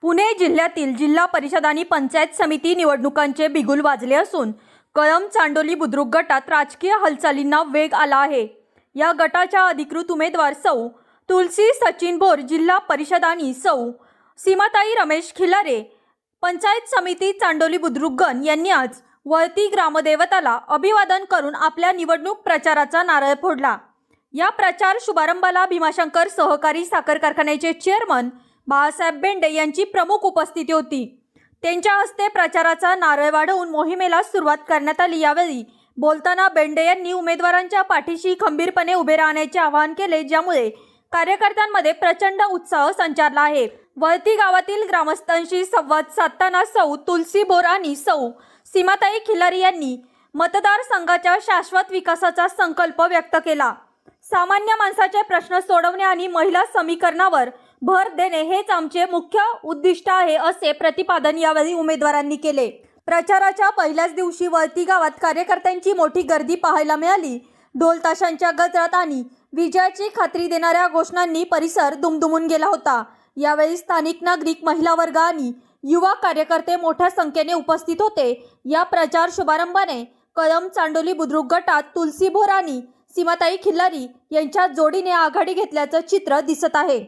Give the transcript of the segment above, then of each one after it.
पुणे जिल्ह्यातील जिल्हा परिषद आणि पंचायत समिती निवडणुकांचे बिगुल वाजले असून कळंब चांडोली बुद्रुक गटात राजकीय हालचालींना वेग आला आहे। या गटाच्या अधिकृत उमेदवार सौ तुलसी सचिन भोर जिल्हा परिषद आणि सौ सीमाताई रमेश खिलारे पंचायत समिती चांडोली बुद्रुक गण यांनी आज वळती ग्रामदेवताला अभिवादन करून आपल्या निवडणूक प्रचाराचा नारळ फोडला। या प्रचार शुभारंभाला भीमाशंकर सहकारी साखर कारखान्याचे चेअरमन बाळासाहेब बेंडे यांची प्रमुख उपस्थिती होती। त्यांच्या हस्ते प्रचाराचा नारळ वाढवून मोहिमेला सुरुवात करण्यात आली। यावेळी बोलताना बेंडे यांनी उमेदवारांच्या पाठीशी खंबीरपणे उभे राहण्याचे आवाहन केले, ज्यामुळे कार्यकर्त्यांमध्ये प्रचंड उत्साह संचारला आहे। वळती गावातील ग्रामस्थांशी संवाद साधताना सौ तुलसी भोर आणि सौ सीमाताई खिलारी यांनी मतदारसंघाच्या शाश्वत विकासाचा संकल्प व्यक्त केला। सामान्य माणसाचे प्रश्न सोडवणे आणि महिला समीकरणावर भर देणे हेच आमचे मुख्य उद्दिष्ट आहे, असे प्रतिपादन यावेळी उमेदवारांनी केले। प्रचाराच्या पहिल्याच दिवशी वळती गावात कार्यकर्त्यांची मोठी गर्दी पाहायला मिळाली। ढोल ताशांच्या गजरात आणि विजयाची खात्री देणाऱ्या घोषणांनी परिसर दुमदुमून गेला होता। यावेळी स्थानिक नागरिक, महिला वर्ग आणि युवा कार्यकर्ते मोठ्या संख्येने उपस्थित होते। या प्रचार शुभारंभाने कळंब चांडोली बुद्रुक गटात तुलसी भोर आणि सीमाताई खिल्लारी यांच्या जोडीने आघाडी घेतल्याचं चित्र दिसत आहे।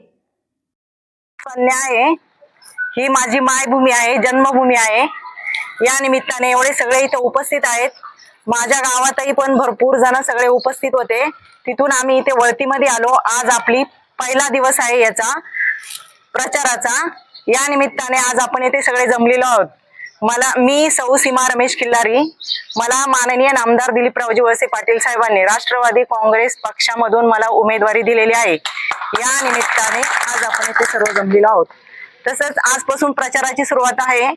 कन्या आहे, ही माझी मायभूमी आहे, जन्मभूमी आहे। या निमित्ताने एवढे सगळे इथे उपस्थित आहेत। माझ्या गावातही पण भरपूर जण सगळे उपस्थित होते। तिथून आम्ही इथे वळतीमध्ये आलो। आज आपली पहिला दिवस आहे याचा प्रचाराचा। या निमित्ताने आज आपण इथे सगळे जमलेलो आहोत। मी सौ सीमा रमेश खिल्लारी, मला माननीय नामदार दिलीपरावजी वळसे पाटील साहेबांनी राष्ट्रवादी काँग्रेस पक्षामधून मला उमेदवारी दिलेली आहे। या निमित्ताने आज आपण इथे सर्व जमलेलो आहोत। तसंच आजपासून प्रचाराची सुरुवात आहे।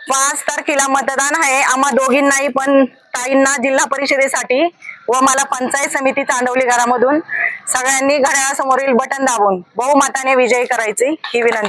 5 तारखेला मतदान आहे आम्हा दोघींनाही, पण ताईंना जिल्हा परिषदेसाठी व मला पंचायत समिती चांडवली घरामधून सगळ्यांनी घड्याळासमोरील बटन दाबून बहुमताने विजयी करायची ही विनंती।